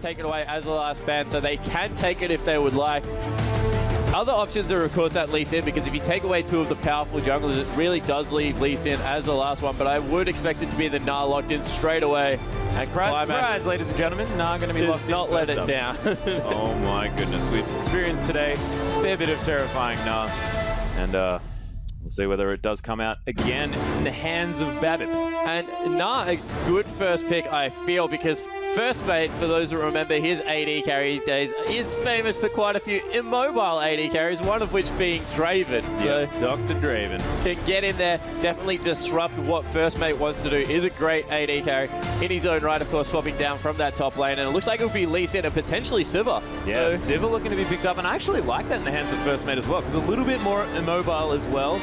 taken away as the last ban, so they can take it if they would like. Other options are, of course, that Lee Sin, because if you take away two of the powerful junglers, it really does leave Lee Sin as the last one, but I would expect it to be the Na locked in straight away. And Surprise, surprise, ladies and gentlemen. Na going to be locked in. Not let it down. Oh my goodness, we've experienced today a fair bit of terrifying Na. And we'll see whether it does come out again in the hands of Babip. And Na, a good first pick, I feel, because First Mate, for those who remember his AD carry days, is famous for quite a few immobile AD carries, one of which being Draven. So yep, Dr. Draven can get in there, definitely disrupt what First Mate wants to do. Is a great AD carry in his own right, of course, swapping down from that top lane. And it looks like it'll be Lee Sin and potentially Sivir. Yeah, so Sivir looking to be picked up, and I actually like that in the hands of First Mate as well, because a little bit more immobile as well.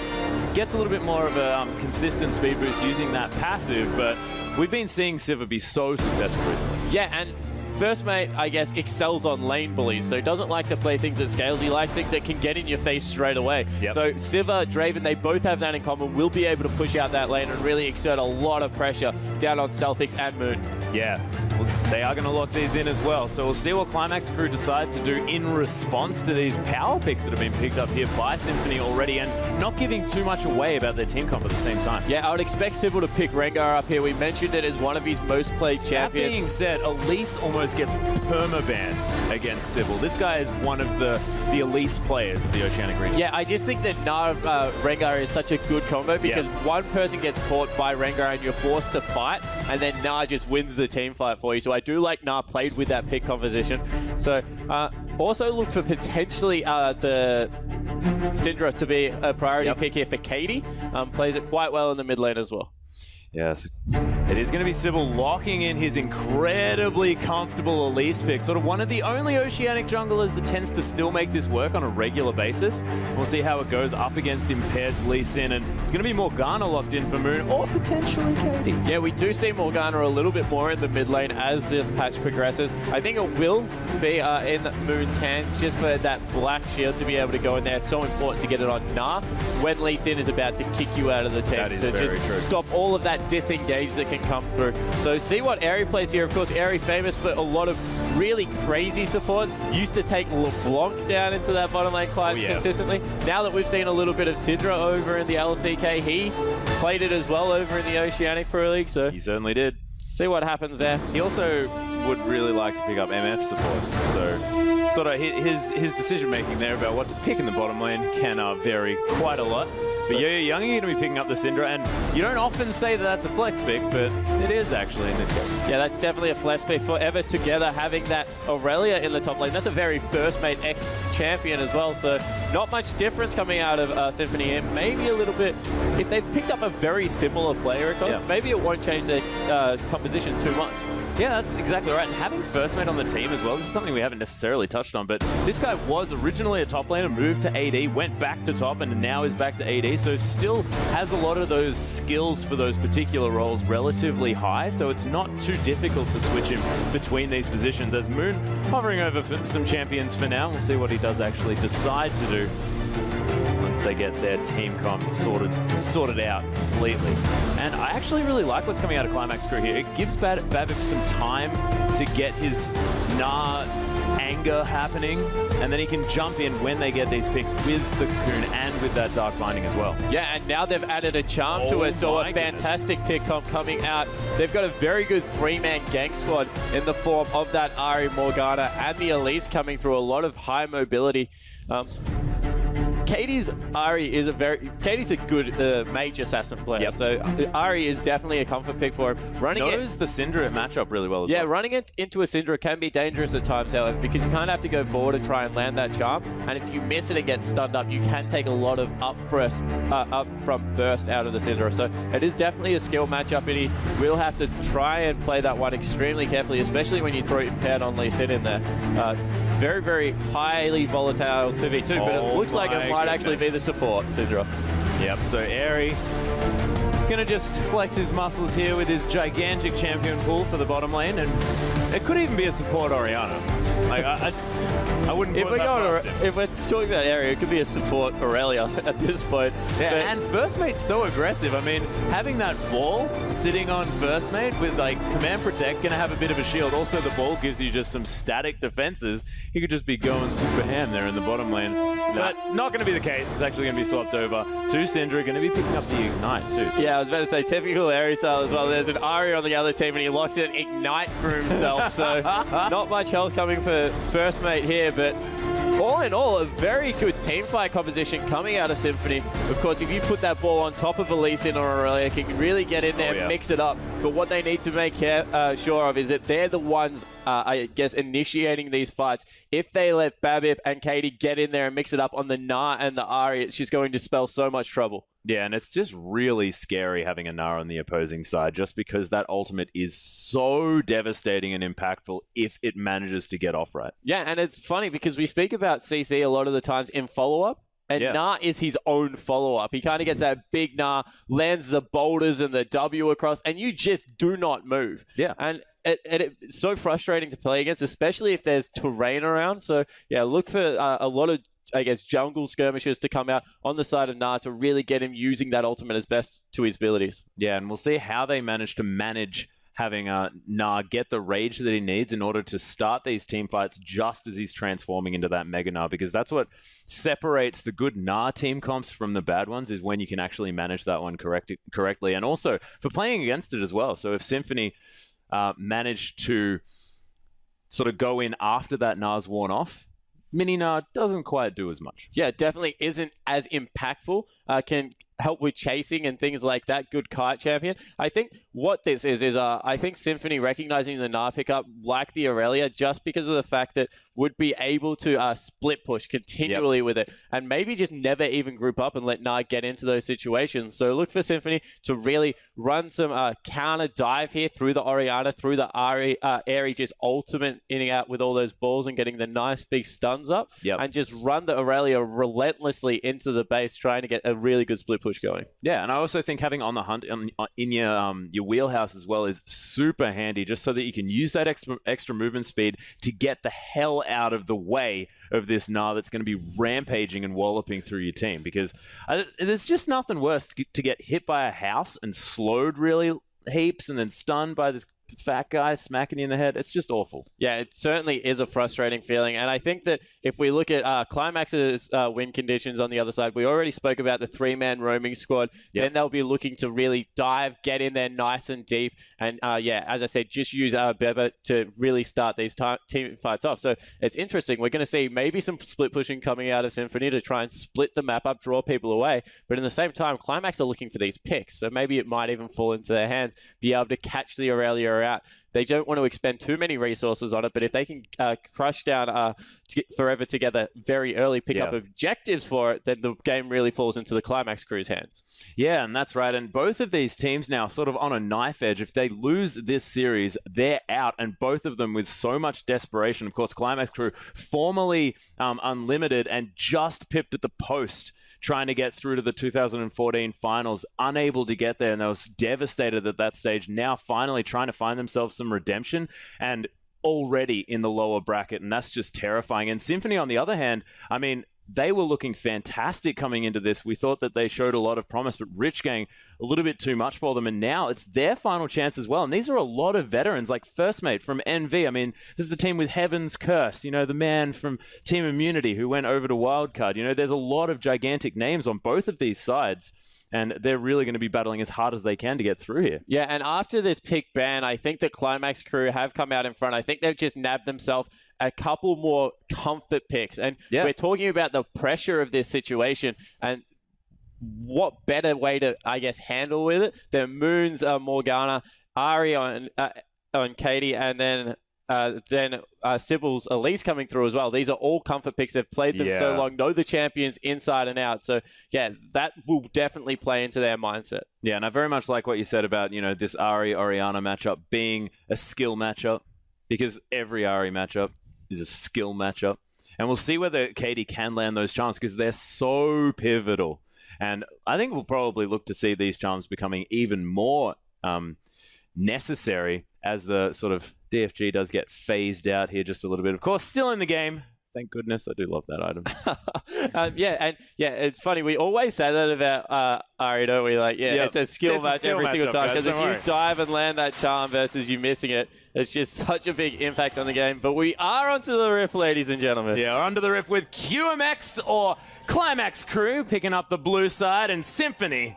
Gets a little bit more of a consistent speed boost using that passive, but we've been seeing Sivir be so successful recently. Yeah, and First Mate, I guess, excels on lane bullies, so he doesn't like to play things at scales. He likes things that can get in your face straight away. Yep. So Sivir, Draven, they both have that in common. Will be able to push out that lane and really exert a lot of pressure down on Stealthix and Moon. Yeah, well, they are going to lock these in as well. So we'll see what Qlimax crew decide to do in response to these power picks that have been picked up here by Symphony already, and not giving too much away about their team comp at the same time. Yeah, I would expect Sybil to pick Rengar up here. We mentioned it as one of his most played champions. That being said, Elise almost gets permaban against Sybil. This guy is one of the Elise players of the Oceanic region. Yeah, I just think that Na Rengar is such a good combo, because one person gets caught by Rengar and you're forced to fight, and then Na just wins the team fight for you. So I do like Na played with that pick composition. So also look for potentially the Syndra to be a priority pick here for Katie. Plays it quite well in the mid lane as well. Yes, it is going to be Sybil locking in his incredibly comfortable Elise pick. Sort of one of the only Oceanic junglers that tends to still make this work on a regular basis. We'll see how it goes up against Impaired's Lee Sin, and it's going to be Morgana locked in for Moon, or potentially Katie. Yeah, we do see Morgana a little bit more in the mid lane as this patch progresses. I think it will be in Moon's hands just for that black shield to be able to go in there. It's so important to get it on Na when Lee Sin is about to kick you out of the team. That is so very just true. Stop all of that disengage that can come through. So see what Airy plays here. Of course, Airy famous for a lot of really crazy supports. Used to take LeBlanc down into that bottom lane class consistently. Now that we've seen a little bit of Syndra over in the LCK, he played it as well over in the Oceanic Pro League. So he certainly did. See what happens there. He also would really like to pick up MF support. So sort of his decision making there about what to pick in the bottom lane can vary quite a lot. But Yo-Yo Young, you're going to be picking up the Syndra, and you don't often say that that's a flex pick, but it is actually in this case. Yeah, that's definitely a flex pick. Forever Together having that Aurelia in the top lane. That's a very First Mate ex-champion as well, so not much difference coming out of Symphony here. Maybe a little bit, if they've picked up a very similar player, of course, maybe it won't change their composition too much. Yeah, that's exactly right. And having First Mate on the team as well, this is something we haven't necessarily touched on, but this guy was originally a top laner, moved to AD, went back to top, and now is back to AD, so still has a lot of those skills for those particular roles relatively high, so it's not too difficult to switch him between these positions. As Moon hovering over some champions for now, we'll see what he does actually decide to do once they get their team comp sorted out completely. And I actually really like what's coming out of Qlimax crew here. It gives Babip some time to get his Na anger happening, and then he can jump in when they get these picks with the Cocoon and with that Dark Binding as well. Yeah, and now they've added a charm to it, so a fantastic pick comp coming out. They've got a very good three-man gank squad in the form of that Ahri, Morgana, and the Elise coming through. A lot of high mobility. Katie's Ahri is Katie's a good mage assassin player, so Ahri is definitely a comfort pick for him. Knows the Syndra matchup really well as well. Running it into a Syndra can be dangerous at times, however, because you kind of have to go forward and try and land that charm, and if you miss it and get stunned up, you can take a lot of upfront burst out of the Syndra. So it is definitely a skill matchup, and he will have to try and play that one extremely carefully, especially when you throw Impaired on Lee Sin in there. Very, very highly volatile 2v2, but it looks like it might actually be the support, Syndra. Yep, so Airy gonna just flex his muscles here with his gigantic champion pool for the bottom lane, and it could even be a support Orianna. Like, I wouldn't put that past him. If we're talking about area, it could be a support Aurelia at this point. Yeah, and first mate's so aggressive. I mean, having that ball sitting on first mate with like command protect, gonna have a bit of a shield. Also, the ball gives you just some static defenses. He could just be going super ham there in the bottom lane. But not gonna be the case. It's actually gonna be swapped over to Syndra. Gonna be picking up the Ignite too. So. Yeah, I was about to say typical Aerie style as well. There's an Ari on the other team and he locks in Ignite for himself. So not much health coming for first mate here, but all in all, a very good team fight composition coming out of Symphony. Of course, if you put that ball on top of Elise or Aurelia, he can really get in there and mix it up. But what they need to make sure of is that they're the ones, I guess, initiating these fights. If they let Babip and Katie get in there and mix it up on the Gnar and the Ari, it's just going to spell so much trouble. Yeah, and it's just really scary having a Gnar on the opposing side just because that ultimate is so devastating and impactful if it manages to get off right. Yeah, and it's funny because we speak about CC a lot of the times in follow-up, and Gnar is his own follow-up. He kind of gets that big Gnar, lands the boulders and the W across, and you just do not move. Yeah. And it's so frustrating to play against, especially if there's terrain around. So, yeah, look for a lot of, I guess, jungle skirmishers to come out on the side of Gnar to really get him using that ultimate as best to his abilities. Yeah, and we'll see how they manage to manage having Gnar get the rage that he needs in order to start these team fights just as he's transforming into that Mega Gnar, because that's what separates the good Gnar team comps from the bad ones, is when you can actually manage that one correctly. And also for playing against it as well. So if Symphony managed to sort of go in after that Gnar's worn off, Mini Gnar doesn't quite do as much. Yeah, definitely isn't as impactful. Can help with chasing and things like that. Good kite champion. I think what this is I think Symphony recognizing the Gnar pickup like the Aurelia just because of the fact that would be able to split push continually with it and maybe just never even group up and let Gnar get into those situations. So look for Symphony to really run some counter dive here through the Orianna, through the Aerie, just ultimate in out with all those balls and getting the nice big stuns up and just run the Aurelia relentlessly into the base trying to get a really good split push going. Yeah, and I also think having On the Hunt in your wheelhouse as well is super handy, just so that you can use that extra movement speed to get the hell out of the way of this Gnar that's going to be rampaging and walloping through your team, because there's just nothing worse to get hit by a house and slowed really heaps and then stunned by this fat guy smacking you in the head. It's just awful. Yeah, it certainly is a frustrating feeling. And I think that if we look at Qlimax's win conditions on the other side, we already spoke about the three-man roaming squad. Then they'll be looking to really dive, get in there nice and deep. And yeah, as I said, just use Beba to really start these team fights off. So it's interesting. We're going to see maybe some split pushing coming out of Symphony to try and split the map up, draw people away. But in the same time, Qlimax are looking for these picks. So maybe it might even fall into their hands, be able to catch the Aurelia out. They don't want to expend too many resources on it, but if they can crush down Forever Together very early, pick up objectives for it, then the game really falls into the Qlimax crew's hands. Yeah, and that's right. And both of these teams now sort of on a knife edge. If they lose this series, they're out, and both of them with so much desperation. Of course, Qlimax crew formerly unlimited and just pipped at the post, trying to get through to the 2014 finals, unable to get there, and they were devastated at that stage. Now finally trying to find themselves some redemption, and already in the lower bracket, and that's just terrifying. And Symphony, on the other hand, I mean, they were looking fantastic coming into this. We thought that they showed a lot of promise, but Rich Gang, a little bit too much for them. And now it's their final chance as well. And these are a lot of veterans, like First Mate from NV. I mean, this is the team with Heaven's Curse, you know, the man from Team Immunity who went over to Wildcard. You know, there's a lot of gigantic names on both of these sides, and they're really going to be battling as hard as they can to get through here. Yeah, and after this pick ban, I think the Qlimax crew have come out in front. I think they've just nabbed themselves a couple more comfort picks. And we're talking about the pressure of this situation, and what better way to, I guess, handle with it than Moon's Morgana, Ari on Katie, and then Sybil's Elise coming through as well. These are all comfort picks. They've played them so long, know the champions inside and out. So, yeah, that will definitely play into their mindset. Yeah, and I very much like what you said about, you know, this Ari-Orianna matchup being a skill matchup, because every Ari matchup is a skill matchup. And we'll see whether Katie can land those charms, because they're so pivotal. And I think we'll probably look to see these charms becoming even more necessary as the sort of DFG does get phased out here just a little bit. Of course, still in the game. Thank goodness. I do love that item. It's funny. We always say that about Ari, don't we? Like, it's a skill match every single time. Because if you dive and land that charm versus you missing it, it's just such a big impact on the game. But we are onto the riff, ladies and gentlemen. Yeah, we're onto the riff with Qlimax or Qlimax crew picking up the blue side and Symphony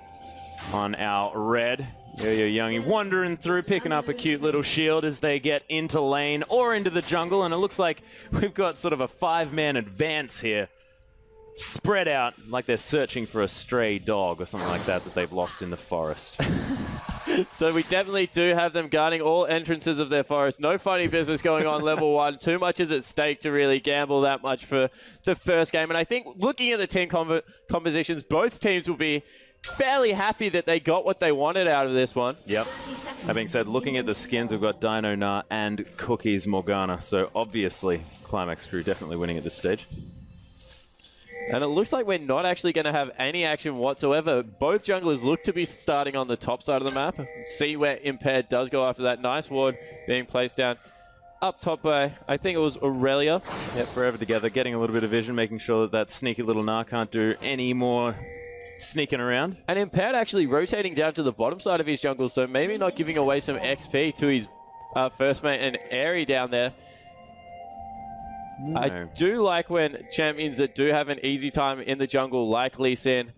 on our red. Yo-Yo Youngie wandering through, picking up a cute little shield as they get into lane or into the jungle, and it looks like we've got sort of a 5-man advance here. Spread out like they're searching for a stray dog or something like that they've lost in the forest. So we definitely do have them guarding all entrances of their forest. No funny business going on level 1. Too much is at stake to really gamble that much for the first game. And I think looking at the team compositions, both teams will be fairly happy that they got what they wanted out of this one. Yep. That being said, looking at the skins, we've got Dino Na and Cookies Morgana. So obviously, Qlimax crew definitely winning at this stage. And it looks like we're not actually going to have any action whatsoever. Both junglers look to be starting on the top side of the map. See where Impaired does go after that. Nice ward being placed down up top by, I think it was Aurelia. Yep, forever together, getting a little bit of vision, making sure that that sneaky little Na can't do any more sneaking around. And Impaired actually rotating down to the bottom side of his jungle, so maybe not giving away some XP to his first mate and Airy down there. No. I do like when champions that do have an easy time in the jungle, like Lee Sin,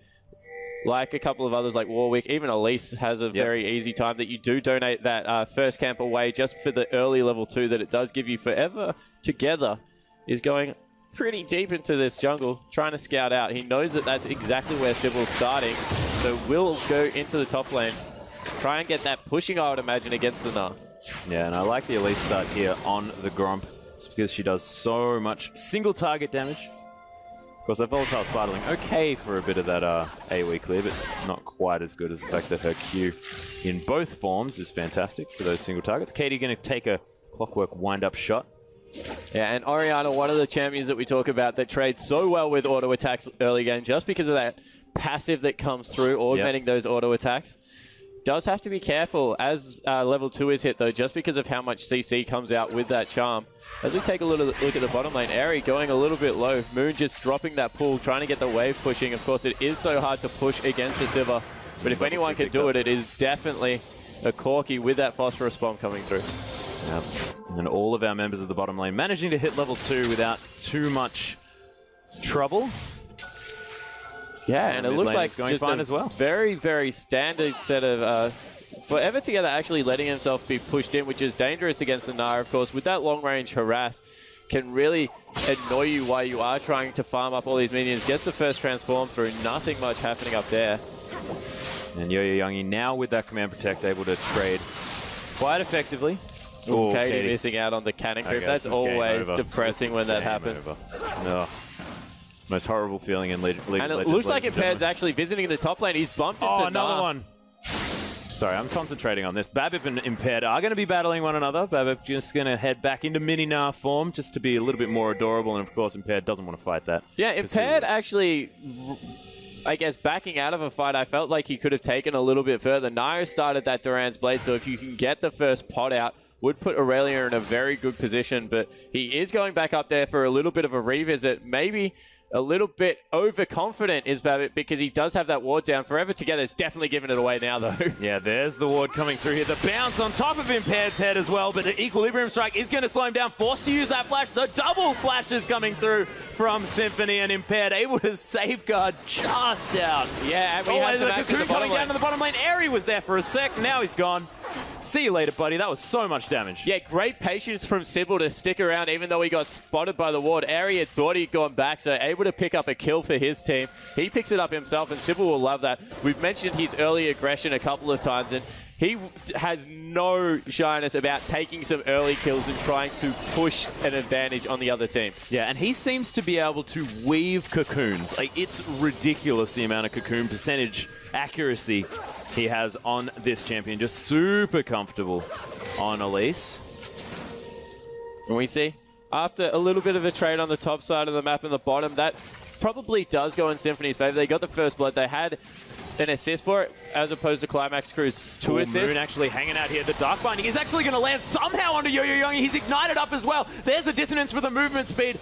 like a couple of others like Warwick, even Elise has a very easy time, that you do donate that first camp away just for the early level 2 that it does give you. Forever Together is going pretty deep into this jungle, trying to scout out. He knows that that's exactly where Sybil's starting, so will go into the top lane, try and get that pushing, I would imagine, against the Na. Yeah, and I like the Elise start here on the Gromp. It's because she does so much single target damage. Of course, that Volatile Spartling, okay for a bit of that AoE clear, but not quite as good as the fact that her Q in both forms is fantastic for those single targets. Katie going to take a Clockwork wind-up shot. Yeah, and Orianna, one of the champions that we talk about that trades so well with auto attacks early game, just because of that passive that comes through, augmenting those auto attacks. Does have to be careful as level 2 is hit, though, just because of how much CC comes out with that charm. As we take a little look at the bottom lane, Airy going a little bit low. Moon just dropping that pool, trying to get the wave pushing. Of course, it is so hard to push against the Sivir, but if anyone can do it, it is definitely a Corki with that Phosphorus Bomb coming through. Yep. And all of our members of the bottom lane managing to hit level 2 without too much trouble. Yeah, and it looks like going just fine a as well. Very, very standard set of... Forever Together actually letting himself be pushed in, which is dangerous against the Nara, of course. With that long-range harass, can really annoy you while you are trying to farm up all these minions. Gets the first transform through, nothing much happening up there. And Yo-Yo Youngie now with that Command Protect able to trade quite effectively. Ooh, Katie missing out on the cannon grip. That's always depressing when that happens. No. Most horrible feeling in League of Legends. And it looks like Impaired's actually visiting the top lane. He's bumped into another one. Sorry, I'm concentrating on this. Babip and Impaired are going to be battling one another. Babip just going to head back into mini-Na form just to be a little bit more adorable. And, of course, Impaired doesn't want to fight that. Yeah, Impaired actually, I guess, backing out of a fight, I felt like he could have taken a little bit further. Nairo started that Duran's Blade, so if you can get the first pot out, would put Aurelia in a very good position. But he is going back up there for a little bit of a revisit. Maybe a little bit overconfident is Babbitt because he does have that ward down. Forever Together is definitely giving it away now, though. Yeah, there's the ward coming through here. The bounce on top of Impaired's head as well, but the Equilibrium Strike is going to slow him down. Forced to use that flash. The double flash is coming through from Symphony, and Impaired able to safeguard just out. Yeah, and we have some action coming down to the bottom lane. Airy was there for a sec. Now he's gone. See you later, buddy. That was so much damage. Yeah, great patience from Sybil to stick around even though he got spotted by the ward. Airy had thought he'd gone back, so able to pick up a kill for his team. He picks it up himself, and Sybil will love that. We've mentioned his early aggression a couple of times, and he has no shyness about taking some early kills and trying to push an advantage on the other team. Yeah, and he seems to be able to weave cocoons. Like, it's ridiculous the amount of cocoon percentage accuracy he has on this champion. Just super comfortable on Elise. And we see, after a little bit of a trade on the top side of the map and the bottom, that probably does go in Symphony's favor. They got the first blood. They had an assist for it, as opposed to Qlimax Crew's 2 assists. Moon actually hanging out here. The Dark Binding is actually going to land somehow onto Yo-Yo Youngie. He's ignited up as well. There's a dissonance for the movement speed.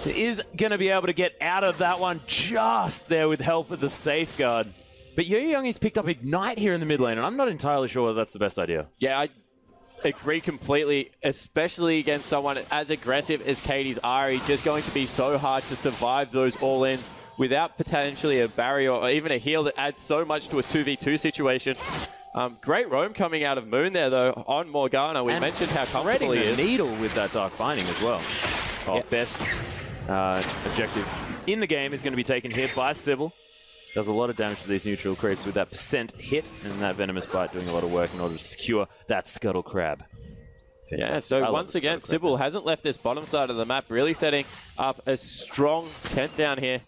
is going to be able to get out of that one just there with help of the safeguard. But Youngie's picked up Ignite here in the mid lane, and I'm not entirely sure whether that's the best idea. Yeah, I agree completely, especially against someone as aggressive as Katie's Ari. Just going to be so hard to survive those all-ins without potentially a barrier or even a heal that adds so much to a 2v2 situation. Great roam coming out of Moon there, though, on Morgana. We mentioned how comfortable he is. Needle with that Dark Binding as well. Best objective in the game is going to be taken here by Sybil. Does a lot of damage to these neutral creeps with that % hit, and that Venomous Bite doing a lot of work in order to secure that Scuttle Crab. Fantastic. Yeah, so once again, Sybil hasn't left this bottom side of the map, really setting up a strong tent down here,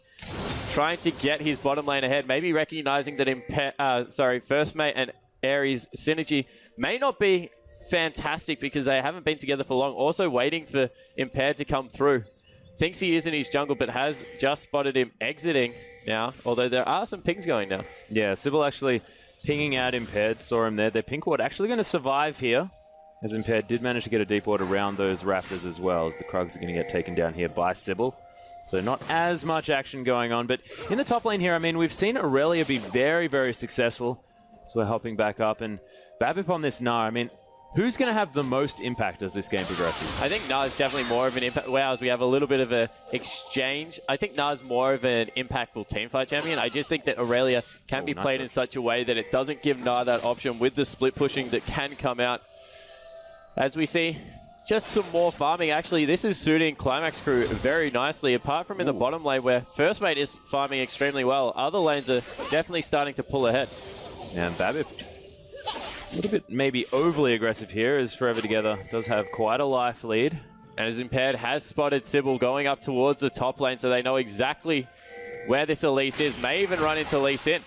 trying to get his bottom lane ahead, maybe recognizing that First Mate and Ares synergy may not be fantastic because they haven't been together for long. Also waiting for Impaired to come through. Thinks he is in his jungle, but has just spotted him exiting now, although there are some pings going now. Yeah, Sybil actually pinging out Impaired, saw him there. Their pink ward actually going to survive here, as Impaired did manage to get a deep ward around those Raptors as well, as the Krugs are going to get taken down here by Sybil. So not as much action going on, but in the top lane here, I mean, we've seen Aurelia be very, very successful. So we're helping back up, and Babip on this Gnar, I mean, who's going to have the most impact as this game progresses? I think Gnar is definitely more of an impact. Whereas we have a little bit of an exchange. I think Gnar is more of an impactful teamfight champion. I just think that Aurelia can be played in such a way that it doesn't give Gnar that option with the split pushing that can come out. As we see, just some more farming. Actually, this is suiting Qlimax crew very nicely, apart from in the bottom lane where First Mate is farming extremely well. Other lanes are definitely starting to pull ahead. And Babip, a little bit maybe overly aggressive here, as Forever Together does have quite a life lead. And as Impaired has spotted Sybil going up towards the top lane, so they know exactly where this Elise is. May even run into Lee Sin.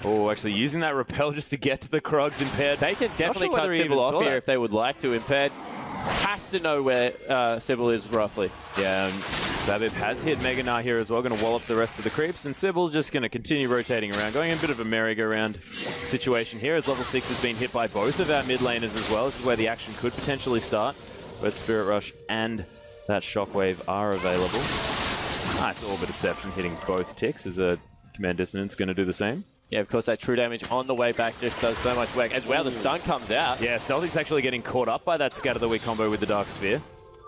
Oh, actually using that repel just to get to the Krugs. Impaired. They can definitely cut Sybil off here if they would like to. Impaired has to know where Sybil is roughly. Yeah, Babip has hit Mega Gnar here as well, going to wallop the rest of the creeps, and Sybil just going to continue rotating around, going in a bit of a merry-go-round situation here, as level 6 has been hit by both of our mid laners as well. This is where the action could potentially start. Both Spirit Rush and that Shockwave are available. Nice Orb of Deception hitting both ticks, as a Command Dissonance going to do the same. Yeah, of course, that true damage on the way back just does so much work. As well, the stun comes out. Yeah, Stealthy's actually getting caught up by that Scatter the Weak combo with the Dark Sphere.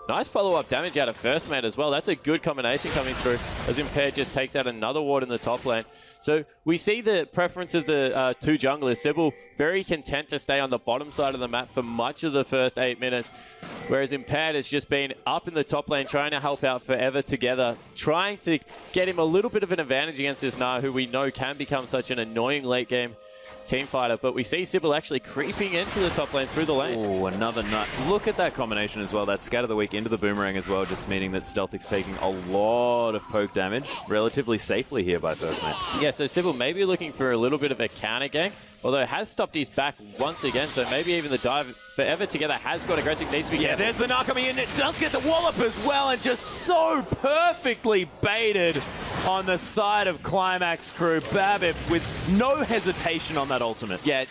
Nice follow-up damage out of First Mate as well. That's a good combination coming through, as Impaired just takes out another ward in the top lane. So we see the preference of the two junglers. Sybil very content to stay on the bottom side of the map for much of the first 8 minutes, whereas Impaired has just been up in the top lane trying to help out Forever Together, trying to get him a little bit of an advantage against this Gnar, who we know can become such an annoying late-game team fighter. But we see Sybil actually creeping into the top lane through the lane. Oh, another nut. Look at that combination as well. That Scatter the Weak into the Boomerang as well, just meaning that Stealthic's taking a lot of poke damage relatively safely here by First Mate. Yeah, so Sybil may be looking for a little bit of a counter gank, although it has stopped his back once again, so maybe even the dive Forever Together has got aggressive, needs to be careful. There's the Gnar coming in. It does get the wallop as well, and just so perfectly baited on the side of Qlimax crew. Babip with no hesitation on that ultimate. Yeah,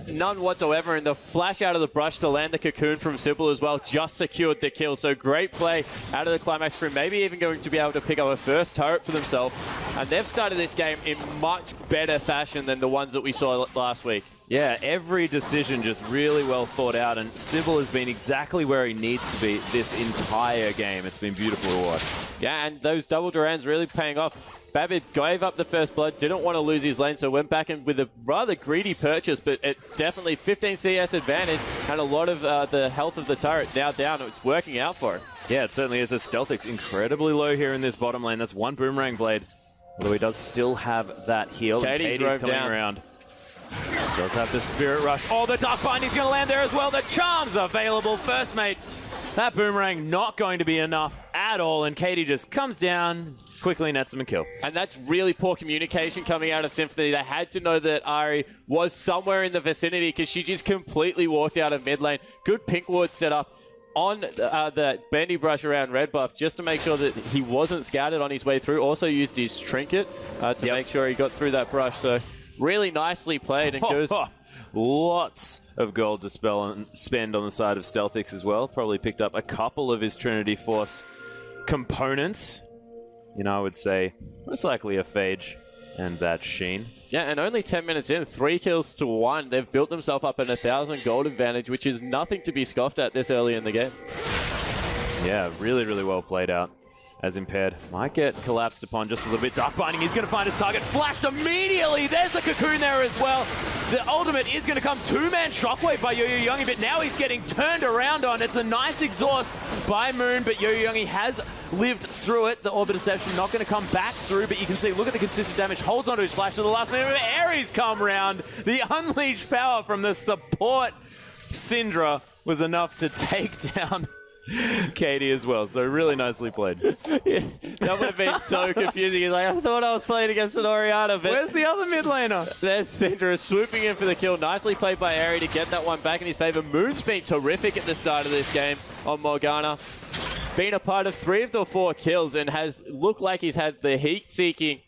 none whatsoever, and the flash out of the brush to land the cocoon from Sybil as well just secured the kill. So great play out of the Qlimax crew, maybe even going to be able to pick up a first turret for themselves. And they've started this game in much better fashion than the ones that we saw last week. Yeah, every decision just really well thought out, and Sybil has been exactly where he needs to be this entire game. It's been beautiful to watch. Yeah, and those double Durans really paying off. Babip gave up the first blood, didn't want to lose his lane, so went back in with a rather greedy purchase, but it definitely 15 CS advantage and a lot of the health of the turret now down. It's working out for him. Yeah, it certainly is. Stealthic's incredibly low here in this bottom lane. That's one Boomerang Blade, although he does still have that heal. Katie's coming around. Does have the Spirit Rush. Oh, the Dark Binding's going to land there as well. The Charm's available. First Mate, that Boomerang not going to be enough at all, and Katie just comes down, quickly nets him a kill. And that's really poor communication coming out of Symphony. They had to know that Ari was somewhere in the vicinity because she just completely walked out of mid lane. Good pink ward set up on the Bendy Brush around Red Buff just to make sure that he wasn't scouted on his way through. Also used his Trinket to make sure he got through that brush. So really nicely played, and goes... Lots of gold to spend on the side of Stealthix as well. Probably picked up a couple of his Trinity Force components. you know, I would say most likely a Phage and that Sheen. Yeah, and only 10 minutes in, 3 kills to 1. They've built themselves up an 1,000 gold advantage, which is nothing to be scoffed at this early in the game. Yeah, really, really well played out. As Impaired might get collapsed upon just a little bit. Dark Binding, he's going to find his target. Flashed immediately. There's the Cocoon there as well. The ultimate is going to come. 2-man Shockwave by Yo-Yo-Youngi, but now he's getting turned around on. It's a nice exhaust by Moon, but Yo-Yo-Youngi has lived through it. The Orbit Deception not going to come back through, but you can see, look at the consistent damage. Holds onto his flash to the last minute. Ares come round. The unleashed power from the support Syndra was enough to take down Katie as well, so really nicely played. Yeah, that would have been so confusing. He's like, I thought I was playing against an Orianna, but where's the other mid laner? There's Syndra swooping in for the kill. Nicely played by Ari to get that one back in his favor. Moon's been terrific at the start of this game on Morgana. Been a part of 3 of the 4 kills and has looked like he's had the heat-seeking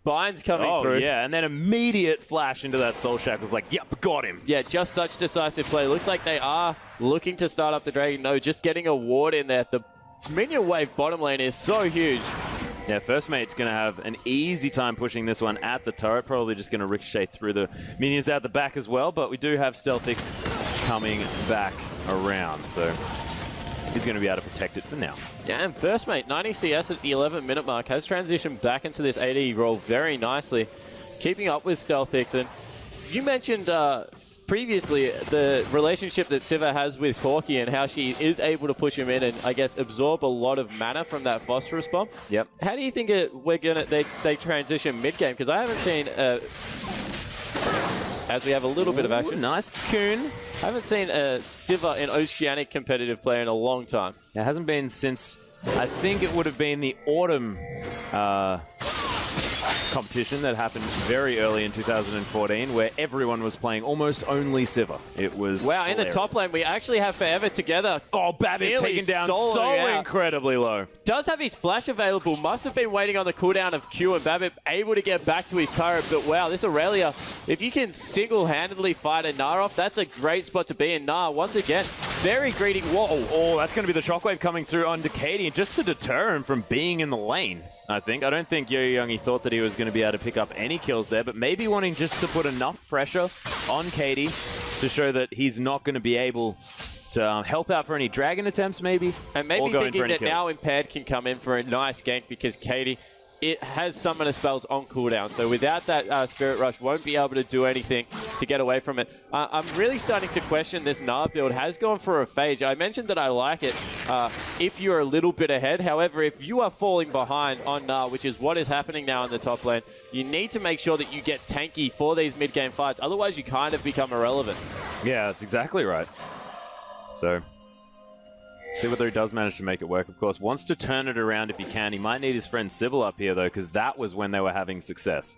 binds coming through. Yeah, and then immediate flash into that Soul Shackles like, yep, got him. Yeah, just such decisive play. Looks like they are looking to start up the Dragon. No, just getting a ward in there. The minion wave bottom lane is so huge. Yeah, First Mate's going to have an easy time pushing this one at the turret. Probably just going to ricochet through the minions out the back as well, but we do have Stealthix coming back around, so he's going to be able to protect it for now. Yeah, and First Mate, 90 CS at the 11-minute mark, has transitioned back into this AD role very nicely, keeping up with Stealthix. And you mentioned previously the relationship that Siva has with Corki and how she is able to push him in and, I guess, absorb a lot of mana from that Phosphorus bomb. Yep. How do you think they transition mid-game? Because I haven't seen, as we have a little bit of action. Ooh, nice cocoon. I haven't seen a Siva in Oceanic competitive player in a long time. It hasn't been since, I think it would have been the autumn competition that happened very early in 2014 where everyone was playing almost only Siva. It was wow, hilarious. in the top lane, we actually have Forever together. Oh, Babbitt taken down so incredibly low. Does have his flash available. Must have been waiting on the cooldown of Q, and Babbitt able to get back to his turret. But wow, this Aurelia, if you can single-handedly fight a Gnar off, that's a great spot to be in. Gnar, once again, very greedy. Whoa. Oh, that's going to be the Shockwave coming through on Katie, just to deter him from being in the lane. I don't think Yo-Yo-Youngi thought that he was going to be able to pick up any kills there, but maybe wanting just to put enough pressure on Katie to show that he's not going to be able to help out for any dragon attempts, maybe. And maybe thinking that now Impaired can come in for a nice gank because Katie, it has summoner spells on cooldown. So without that Spirit Rush, won't be able to do anything to get away from it. I'm really starting to question this Gnar build. Has gone for a Phage. I mentioned that I like it if you're a little bit ahead. However, if you are falling behind on Gnar, which is what is happening now in the top lane, you need to make sure that you get tanky for these mid-game fights. Otherwise, you kind of become irrelevant. Yeah, that's exactly right. So, see whether he does manage to make it work. Of course, wants to turn it around if he can. He might need his friend Sybil up here, though, because that was when they were having success.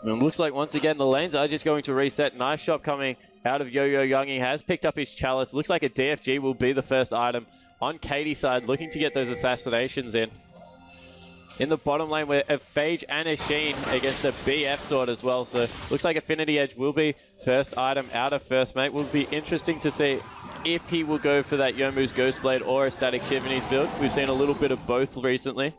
And it looks like, once again, the lanes are just going to reset. Nice shot coming out of Yo-Yo-Youngi. Has picked up his Chalice. Looks like a DFG will be the first item on Katie's side, looking to get those assassinations in. In the bottom lane, we're a Phage and a Sheen against the BF sword as well. So, looks like Affinity Edge will be first item out of First Mate. Will be interesting to see if he will go for that Yomu's Ghostblade or a Static Shiv in his build. We've seen a little bit of both recently,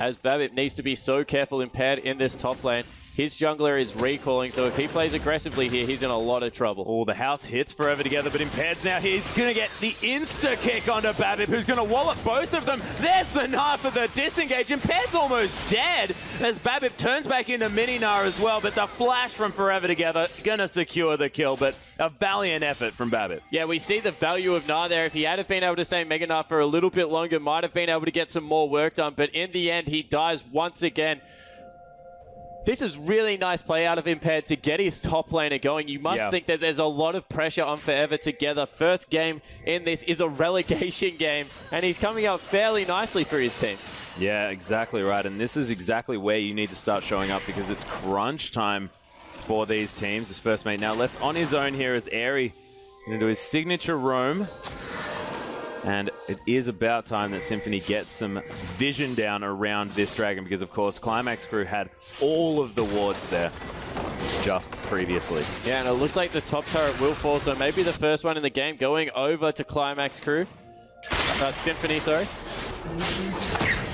as Babbitt needs to be so careful Impaired in this top lane. His jungler is recalling, so if he plays aggressively here, he's in a lot of trouble. Oh, the house hits Forever together, but Impaired's now here. He's going to get the insta-kick onto Babbitt, who's going to wallop both of them. There's the Gnar for the disengage. Impaired's almost dead as Babbitt turns back into Mini-Gnar as well, but the flash from Forever together going to secure the kill, but a valiant effort from Babbitt. Yeah, we see the value of Gnar there. If he had been able to stay Mega Gnar for a little bit longer, might have been able to get some more work done, but in the end, he dies once again. This is really nice play out of Impaired to get his top laner going. You must think that there's a lot of pressure on Forever together. First game in this is a relegation game, and he's coming out fairly nicely for his team. Yeah, exactly right. And this is exactly where you need to start showing up because it's crunch time for these teams. His First Mate now left on his own here as Airy going to do his signature roam. And it is about time that Symphony gets some vision down around this dragon because, of course, Qlimax crew had all of the wards there just previously. Yeah, and it looks like the top turret will fall, so maybe the first one in the game going over to Qlimax crew. Symphony, sorry.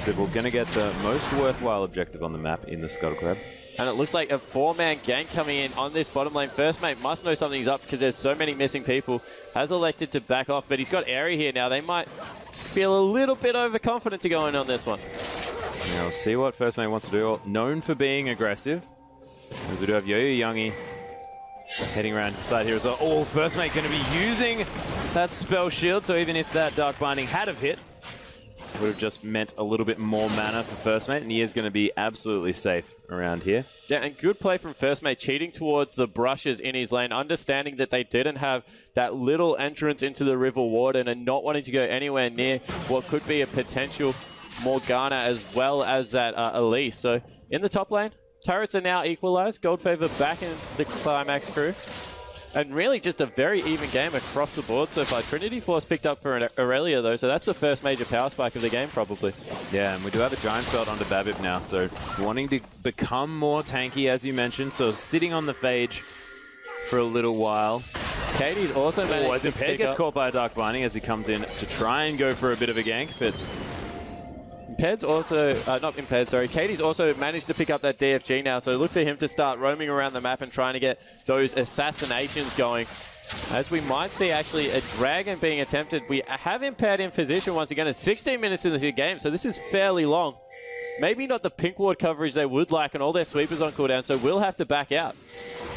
Sybil going to get the most worthwhile objective on the map in the Scuttle Crab. And it looks like a 4-man gank coming in on this bottom lane. First mate must know something's up because there's so many missing people. Has elected to back off, but he's got Airy here now. They might feel a little bit overconfident to go in on this one. Yeah, we'll see what First Mate wants to do. Known for being aggressive. As we do have Yo-Yo Youngie heading around the side here as well. Oh, First Mate going to be using that spell shield, so even if that Dark Binding had have hit, would have just meant a little bit more mana for First Mate, and he is going to be absolutely safe around here. Yeah, and good play from First Mate, cheating towards the brushes in his lane, understanding that they didn't have that little entrance into the River Warden and not wanting to go anywhere near what could be a potential Morgana as well as that Elise. So in the top lane, turrets are now equalized. Gold Favor back in the Qlimax crew. And really just a very even game across the board so far. Trinity Force picked up for Aurelia though, so that's the first major power spike of the game probably. Yeah, and we do have a Giant's Belt onto Babip now, so wanting to become more tanky as you mentioned, so sitting on the phage for a little while. Katie's also managed to pick gets caught by a Dark Binding as he comes in to try and go for a bit of a gank, but Imped's also, not Imped, sorry, Katie's also managed to pick up that DFG now, so look for him to start roaming around the map and trying to get those assassinations going. As we might see actually a Dragon being attempted. We have Imped in position once again. It's 16 minutes in the game, so this is fairly long. Maybe not the pink ward coverage they would like, and all their sweepers on cooldown, so we'll have to back out.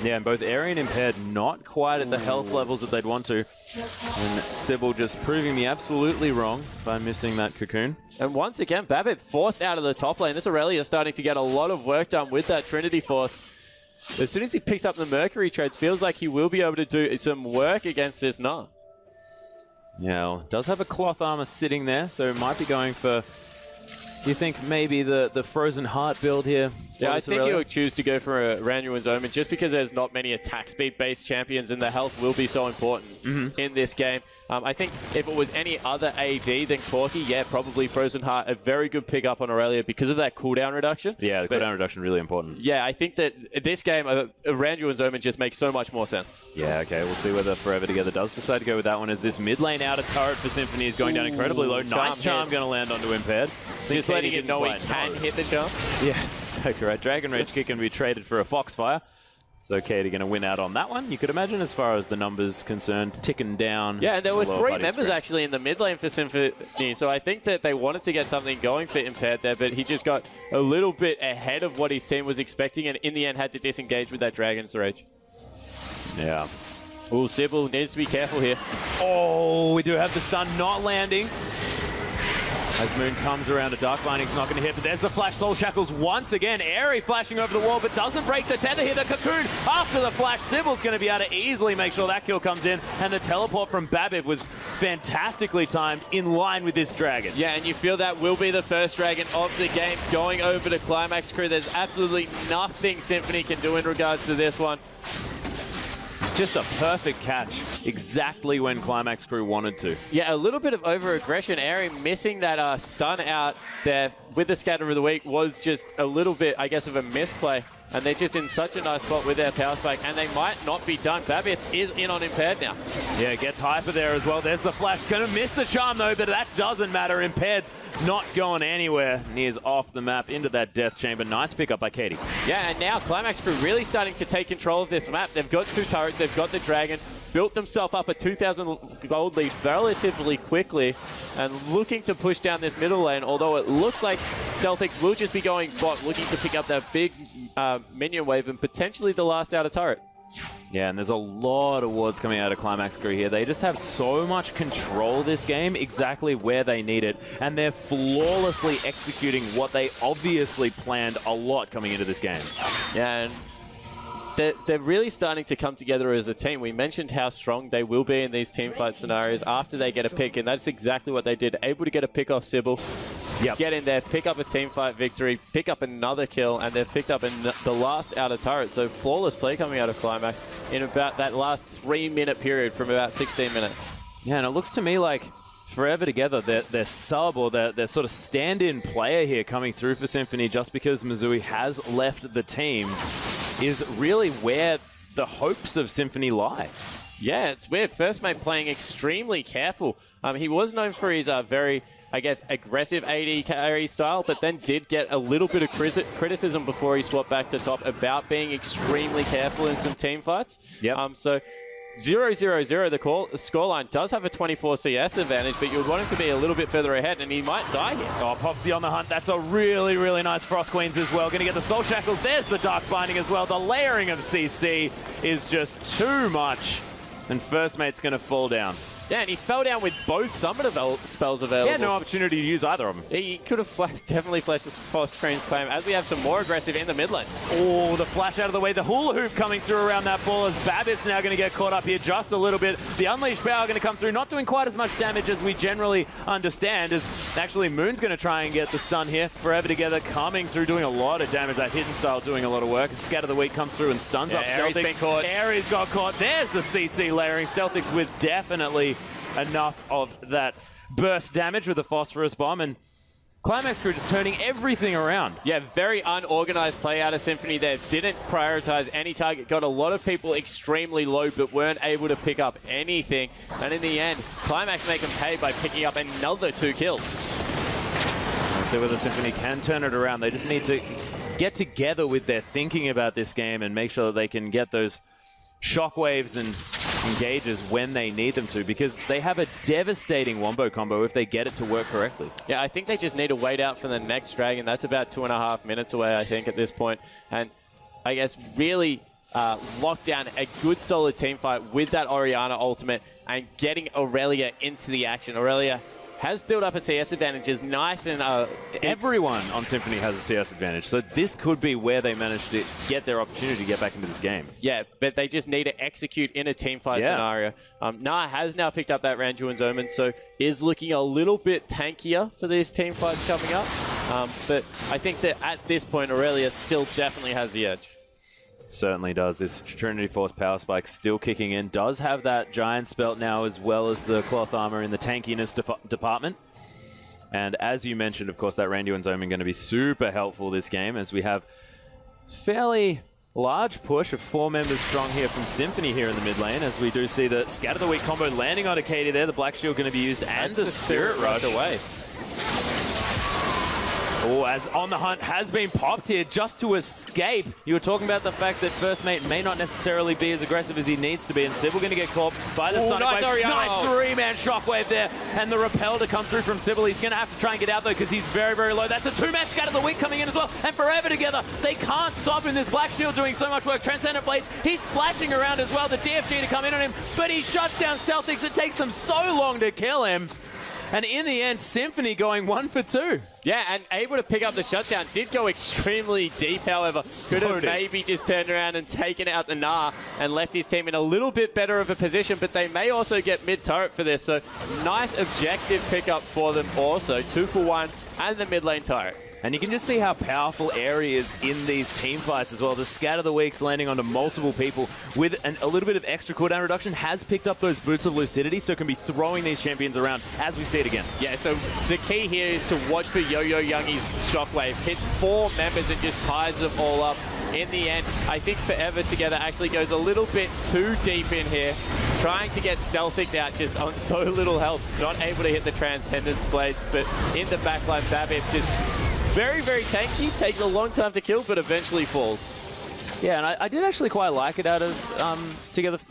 Yeah, and both Airy and Imped not quite at the health levels that they'd want to. And Sybil just proving me absolutely wrong by missing that cocoon. And once again, Babip forced out of the top lane. This Aurelia is starting to get a lot of work done with that Trinity Force. As soon as he picks up the Mercury trades, feels like he will be able to do some work against this Nah. Yeah, well, does have a cloth armor sitting there, so might be going for... Do you think maybe the Frozen Heart build here? Yeah, I think he'll choose to go for a Randuin's Omen just because there's not many attack speed based champions and the health will be so important in this game. I think if it was any other AD than Corki, yeah, probably Frozen Heart, a very good pickup on Aurelia because of that cooldown reduction. Yeah, the cooldown reduction really important. Yeah, I think that this game, Randuin's Omen just makes so much more sense. Yeah, okay, we'll see whether Forever Together does decide to go with that one as this mid lane outer turret for Symphony is going down incredibly low. Nice charm going to land onto Impaired. Just letting it know he can hit the charm. Yeah, that's exactly right. Dragon Rage Kick can be traded for a Foxfire. So Katie going to win out on that one, you could imagine, as far as the numbers concerned, ticking down. Yeah, and there were 3 members actually in the mid lane for Symphony, so I think that they wanted to get something going for Impaired there, but he just got a little bit ahead of what his team was expecting, and in the end had to disengage with that Dragon's Rage. Yeah. Ooh, Sybil needs to be careful here. Oh, we do have the stun not landing. As Moon comes around, a Dark Binding's not going to hit, but there's the Flash Soul Shackles once again. Airy flashing over the wall, but doesn't break the tether here. The Cocoon after the flash. Sybil's going to be able to easily make sure that kill comes in, and the teleport from Babip was fantastically timed in line with this Dragon. Yeah, and you feel that will be the first Dragon of the game going over to Qlimax crew. There's absolutely nothing Symphony can do in regards to this one. It's just a perfect catch, exactly when Qlimax crew wanted to. Yeah, a little bit of over-aggression. Airy missing that stun out there with the Scatter of the Week was just a little bit, I guess, of a misplay. And they're just in such a nice spot with their power spike, and they might not be done. Babip is in on Impaired now. Yeah, gets Hyper there as well. There's the flash. Gonna miss the charm though, but that doesn't matter. Impaired's not going anywhere. And he is off the map into that Death Chamber. Nice pickup by Katie. Yeah, and now Qlimax crew really starting to take control of this map. They've got 2 turrets, they've got the Dragon, built themselves up a 2,000 gold lead relatively quickly, and looking to push down this middle lane, although it looks like Stealthix will just be going bot, looking to pick up that big minion wave and potentially the last outer turret. Yeah, and there's a lot of wards coming out of Qlimax crew here. They just have so much control this game, exactly where they need it, and they're flawlessly executing what they obviously planned a lot coming into this game. Yeah, and they're really starting to come together as a team. We mentioned how strong they will be in these teamfight scenarios after they get a pick, and that's exactly what they did. Able to get a pick off Sybil, get in there, pick up a teamfight victory, pick up another kill, and they've picked up the last outer turret. So flawless play coming out of Qlimax in about that last 3-minute period from about 16 minutes. Yeah, and it looks to me like Forever Together, their sub or their sort of stand-in player here coming through for Symphony, just because Missouri has left the team, is really where the hopes of Symphony lie. Yeah, it's weird. First Mate playing extremely careful. He was known for his very I guess, aggressive AD carry style, but then did get a little bit of criticism before he swapped back to top about being extremely careful in some team fights. Yep. So 0-0-0, the scoreline does have a 24 CS advantage, but you would want him to be a little bit further ahead, and he might die here. Oh, Popsy on the hunt. That's a really, really nice Frost Queens as well. Going to get the Soul Shackles. There's the Dark Binding as well. The layering of CC is just too much, and First Mate's going to fall down. Yeah, and he fell down with both summon spells available. He had no opportunity to use either of them. He could have definitely flashed his Frost Queen's Claim, as we have some more aggressive in the mid lane. Oh, the flash out of the way. The hula hoop coming through around that ball as Babbitt's now going to get caught up here just a little bit. The Unleashed Power going to come through, not doing quite as much damage as we generally understand, as actually Moon's going to try and get the stun here. Forever Together coming through, doing a lot of damage. That hidden style doing a lot of work. Scatter the Weak comes through and stuns up Aries Stealthix. been caught. Aries got caught. There's the CC layering. Stealthix with definitely enough of that burst damage with the Phosphorus Bomb, and Qlimax crew just turning everything around. Yeah, very unorganized play out of Symphony there. Didn't prioritize any target. Got a lot of people extremely low, but weren't able to pick up anything. And in the end, Qlimax make him pay by picking up another 2 kills. So whether Symphony can turn it around, they just need to get together with their thinking about this game and make sure that they can get those shockwaves and engages when they need them to, because they have a devastating wombo combo if they get it to work correctly. Yeah, I think they just need to wait out for the next dragon. That's about 2.5 minutes away, I think, at this point. And I guess really lock down a good solid team fight with that Orianna ultimate and getting Aurelia into the action. Aurelia has built up a CS advantage, is nice, and everyone on Symphony has a CS advantage, so this could be where they manage to get their opportunity to get back into this game. Yeah, but they just need to execute in a team fight scenario. Nah has now picked up that Randuin's Omen, so is looking a little bit tankier for these team fights coming up. But I think that at this point, Aurelia still definitely has the edge. Certainly does. This Trinity Force Power Spike still kicking in. Does have that Giant Spelt now, as well as the Cloth Armor in the tankiness department. And as you mentioned, of course, that Randuin's Omen going to be super helpful this game, as we have fairly large push of 4 members strong here from Symphony here in the mid lane, as we do see the Scatter the Weak combo landing on Katie there. The Black Shield going to be used, and the Spirit Rush away. Oh, as On the Hunt has been popped here just to escape. You were talking about the fact that First Mate may not necessarily be as aggressive as he needs to be, and Sybil going to get caught by the Sonic Wave. Nice 3-man shockwave there, and the Repel to come through from Sybil. He's going to have to try and get out, though, because he's very, very low. That's a 2-man Scatter the Weak coming in as well, and Forever Together. They can't stop him. This Black Shield doing so much work. Transcendent Blades, he's splashing around as well. The DFG to come in on him, but he shuts down Stealthix. It takes them so long to kill him. And in the end, Symphony going 1 for 2. Yeah, and able to pick up the shutdown. Did go extremely deep, however. Could have maybe just turned around and taken out the Gnar and left his team in a little bit better of a position, but they may also get mid-turret for this. So nice objective pickup for them also. 2 for 1 and the mid lane turret. And you can just see how powerful Aerie is in these team fights as well. The Scatter the Weaks landing onto multiple people with a little bit of extra cooldown reduction has picked up those Boots of Lucidity, so can be throwing these champions around as we see it again. Yeah, so the key here is to watch for Yo-Yo Youngi's Shockwave. Hits 4 members and just ties them all up. In the end, I think Forever Together actually goes a little bit too deep in here, trying to get Stealthix out just on so little health, not able to hit the Transcendence Blades, but in the backline, Babip just very, very tanky, takes a long time to kill, but eventually falls. Yeah, and I did actually quite like it out of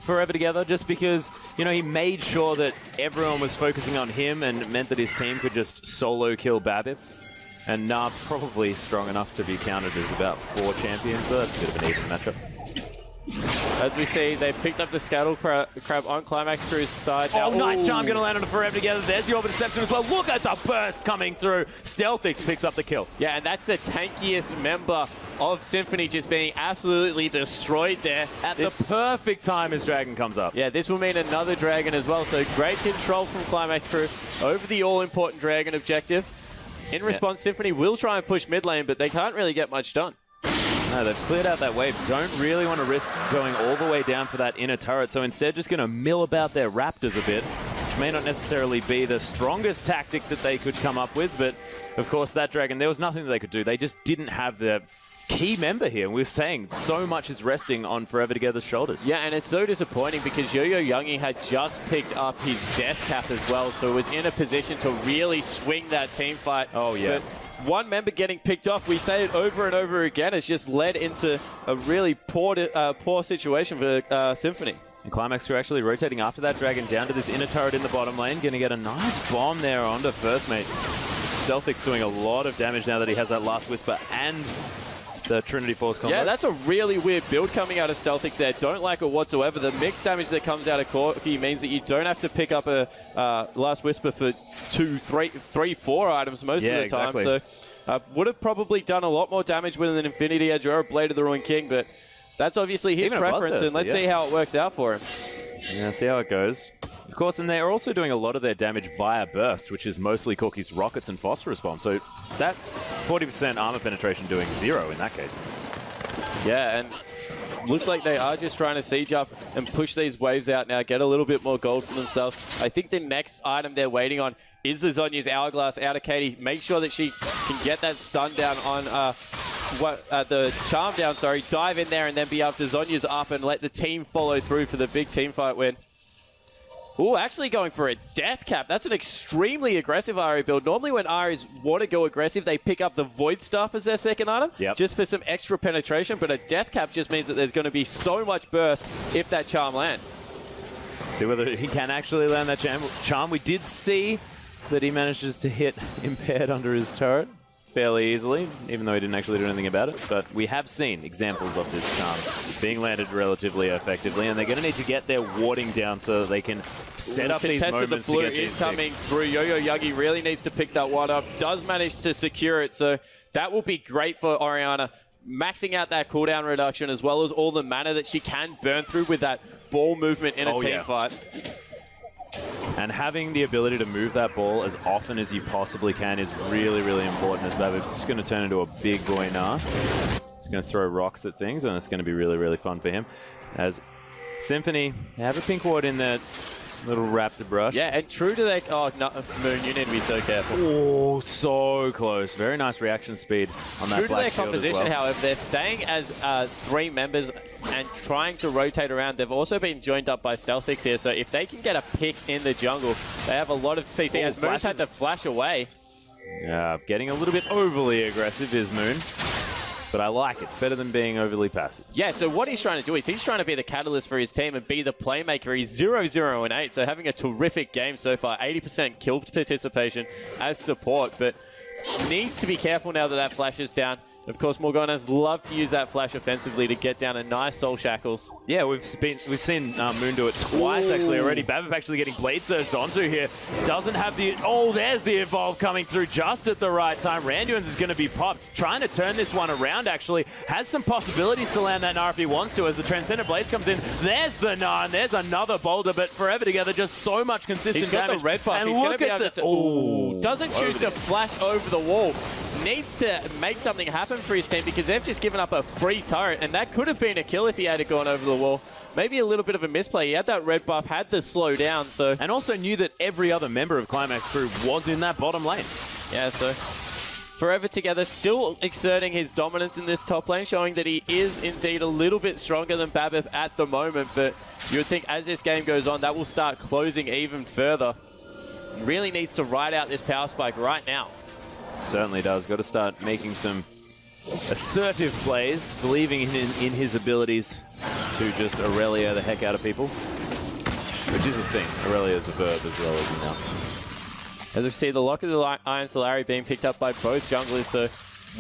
Forever Together, just because, you know, he made sure that everyone was focusing on him, and it meant that his team could just solo kill Babip. And Gnar probably strong enough to be counted as about 4 champions, so that's a bit of an even matchup. As we see, they picked up the Scuttle Crab on Qlimax Crew's side. Oh, nice charm going to land on a Forever Together. There's the Orbit Deception as well. Look at the burst coming through. Stealthix picks up the kill. Yeah, and that's the tankiest member of Symphony just being absolutely destroyed there. At the perfect time his dragon comes up. Yeah, this will mean another dragon as well. So great control from Qlimax Crew over the all-important dragon objective. In response, Symphony will try and push mid lane, but they can't really get much done. No, they've cleared out that wave. Don't really want to risk going all the way down for that inner turret, so instead just going to mill about their Raptors a bit, which may not necessarily be the strongest tactic that they could come up with, but of course that dragon, there was nothing that they could do. They just didn't have the key member here. We're saying so much is resting on Forever Together's shoulders. Yeah, and it's so disappointing because Yo-Yo Youngie had just picked up his death cap as well, so was in a position to really swing that team fight. Oh, yeah. But one member getting picked off, we say it over and over again, has just led into a really poor situation for Symphony. And Qlimax crew actually rotating after that dragon down to this inner turret in the bottom lane. Going to get a nice bomb there onto First Mate. Stealthic's doing a lot of damage now that he has that last Whisper and the Trinity Force combo. Yeah, that's a really weird build coming out of Stealthix there. Don't like it whatsoever. The mixed damage that comes out of Corki means that you don't have to pick up a Last Whisper for 2, 3, 4 items most of the time. Exactly. So would have probably done a lot more damage with an Infinity Edge or a Blade of the Ruined King, but that's obviously his preference, and let's see how it works out for him. Yeah, see how it goes. Of course, and they're also doing a lot of their damage via Burst, which is mostly Corki's rockets and phosphorus bombs. So that 40% armor penetration doing 0 in that case. Yeah, and looks like they are just trying to siege up and push these waves out now, get a little bit more gold for themselves. I think the next item they're waiting on is the Zhonya's Hourglass out of Katie. Make sure that she can get that stun down on the charm down, sorry, dive in there and then be able to Zhonya's up and let the team follow through for the big team fight win. Ooh, actually going for a death cap. That's an extremely aggressive Ari build. Normally when Aris want to go aggressive, they pick up the Void Staff as their second item, just for some extra penetration, but a death cap just means that there's going to be so much burst if that charm lands. See whether he can actually land that charm. We did see that he manages to hit Impaired under his turret fairly easily, even though he didn't actually do anything about it. But we have seen examples of this charm being landed relatively effectively, and they're going to need to get their warding down so that they can set up these moments the blue to get is coming through. Yo-Yo Youngie really needs to pick that one up. Does manage to secure it, so that will be great for Orianna. Maxing out that cooldown reduction as well as all the mana that she can burn through with that ball movement in a team fight. And having the ability to move that ball as often as you possibly can is really, really important, as Babip's just going to turn into a big boy now. He's going to throw rocks at things, and it's going to be really, really fun for him. As Symphony have a pink ward in that little raptor brush. Yeah, and true to that... Oh, no, Moon, you need to be so careful. Oh, so close. Very nice reaction speed on that black shield as well. True to their composition, however, they're staying as 3 members and trying to rotate around. They've also been joined up by Stealthix here, so if they can get a pick in the jungle, they have a lot of CC. As Moon's had to flash away. Yeah, getting a little bit overly aggressive is Moon. But I like it. It's better than being overly passive. Yeah, so what he's trying to do is he's trying to be the catalyst for his team and be the playmaker. He's 0-0-8, so having a terrific game so far. 80% kill participation as support, but needs to be careful now that that flash is down. Of course, Morgana's love to use that flash offensively to get down a nice Soul Shackles. Yeah, we've seen Moon do it twice actually already. Babip actually getting Blade Surged onto here. Doesn't have the... Oh, there's the Evolve coming through just at the right time. Randuin's is going to be popped. Trying to turn this one around actually. Has some possibilities to land that Gnar if he wants to as the Transcendent Blades comes in. There's the Gnar, and there's another boulder, but Forever Together just so much consistent damage. He's got the red buff. And he's look at the... Oh, doesn't choose to flash over the wall. Needs to make something happen for his team because they've just given up a free turret, and that could have been a kill if he had gone over the wall. Maybe a little bit of a misplay. He had that red buff, had the slow down, so... And also knew that every other member of Qlimax crew was in that bottom lane. Yeah, so... Forever Together still exerting his dominance in this top lane, showing that he is indeed a little bit stronger than Babip at the moment, but you would think as this game goes on, that will start closing even further. Really needs to ride out this power spike right now. Certainly does. Got to start making some assertive plays, believing in his abilities to just Aurelia the heck out of people. Which is a thing. Aurelia is a verb as well, as you know. As we see, the Lock of the Iron Solari being picked up by both junglers, so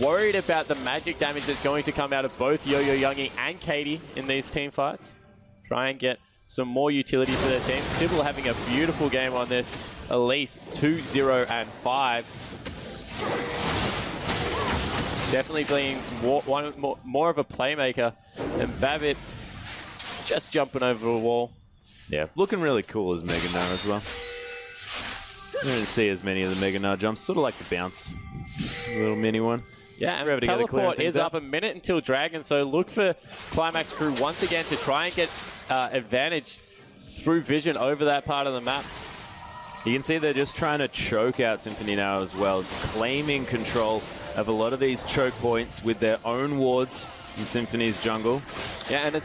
worried about the magic damage that's going to come out of both Yo-Yo Youngie and Katie in these team fights. Try and get some more utility for their team. Sybil having a beautiful game on this. Elise 2-0-5. Definitely being more of a playmaker, and Babip just jumping over a wall. Yeah, looking really cool as Mega Gnar as well. I didn't see as many of the Mega Gnar jumps, sort of like the bounce, little mini one. Yeah, and teleport is up a minute until Dragon, so look for Qlimax crew once again to try and get advantage through vision over that part of the map. You can see they're just trying to choke out Symphony now as well, claiming control of a lot of these choke points with their own wards in Symphony's jungle. Yeah, and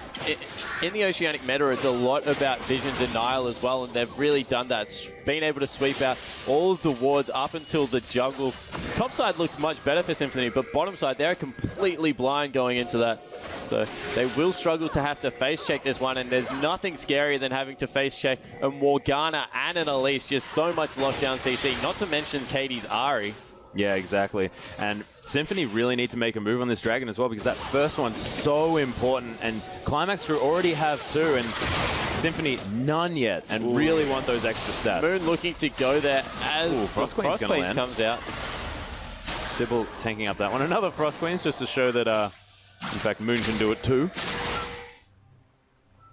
in the Oceanic meta, it's a lot about vision denial as well, and they've really done that. Being able to sweep out all of the wards up until the jungle. Top side looks much better for Symphony, but bottom side, they're completely blind going into that. So they will struggle to have to face check this one, and there's nothing scarier than having to face check a Morgana and an Elise. Just so much lockdown CC, not to mention Katie's Ahri. Yeah, exactly. And Symphony really need to make a move on this Dragon as well, because that first one's so important, and Qlimax crew already have 2, and Symphony none yet, and really want those extra stats. Moon looking to go there as Frost Queen comes out. Sybil tanking up that one. Another Frost Queens just to show that, in fact, Moon can do it too.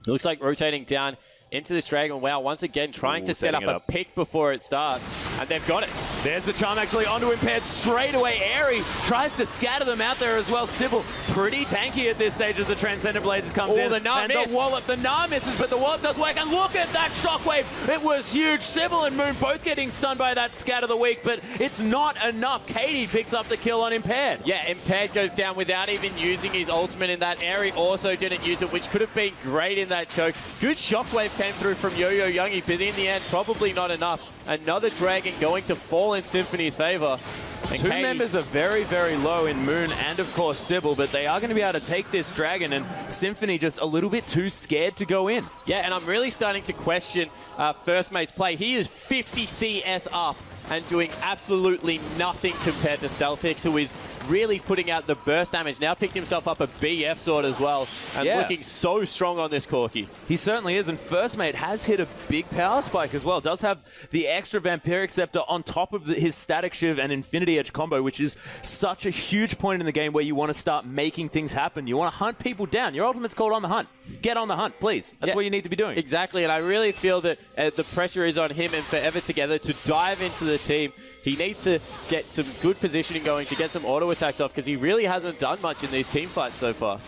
It looks like rotating down into this Dragon. Wow, once again trying to set up a pick before it starts, and they've got it. There's the charm actually onto Impaired straight away. Airy tries to scatter them out there as well. Sybil pretty tanky at this stage as the Transcendent Blades comes in. The Gnar missed. The Gnar misses, but the Wallop does work. And look at that shockwave. It was huge. Sybil and Moon both getting stunned by that Scatter the Weak, but it's not enough. Katie picks up the kill on Impaired. Yeah, Impaired goes down without even using his ultimate in that. Airy also didn't use it, which could have been great in that choke. Good shockwave came through from Yo-Yo Youngie, but in the end, probably not enough. Another Dragon going to fall in Symphony's favor. And 2 members are very, very low in Moon and, of course, Sybil, but they are going to be able to take this Dragon, and Symphony just a little bit too scared to go in. Yeah, and I'm really starting to question First Mate's play. He is 50 CS up and doing absolutely nothing compared to Stealthix, who is really putting out the burst damage. Now picked himself up a BF sword as well, and looking so strong on this Corki. He certainly is, and First Mate has hit a big power spike as well. Does have the extra Vampiric Scepter on top of his Static Shiv and Infinity Edge combo, which is such a huge point in the game where you want to start making things happen. You want to hunt people down. Your ultimate's called On the Hunt. Get on the hunt, please. That's what you need to be doing. Exactly, and I really feel that the pressure is on him and Forever Together to dive into the team. He needs to get some good positioning going to get some auto attacks off, because he really hasn't done much in these team fights so far.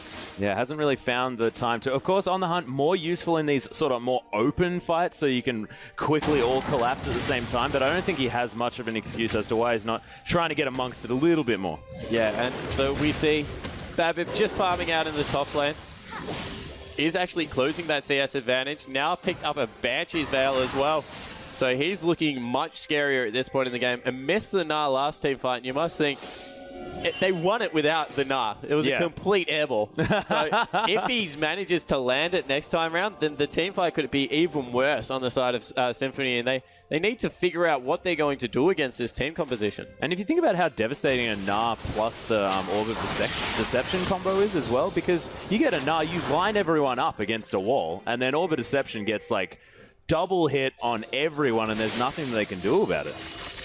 Yeah, hasn't really found the time to. Of course, On the Hunt, more useful in these sort of more open fights, so you can quickly all collapse at the same time, but I don't think he has much of an excuse as to why he's not trying to get amongst it a little bit more. Yeah, and so we see Babib just farming out in the top lane. Is actually closing that CS advantage. Now picked up a Banshee's Veil as well. So he's looking much scarier at this point in the game, and missed the Gnar last team fight, and you must think they won it without the Gnar. It was a complete airball. So if he manages to land it next time around, then the team fight could be even worse on the side of Symphony, and they need to figure out what they're going to do against this team composition. And if you think about how devastating a Gnar plus the Orb of Deception combo is as well, because you get a Gnar, you line everyone up against a wall, and then Orb of Deception gets like double hit on everyone, and there's nothing they can do about it.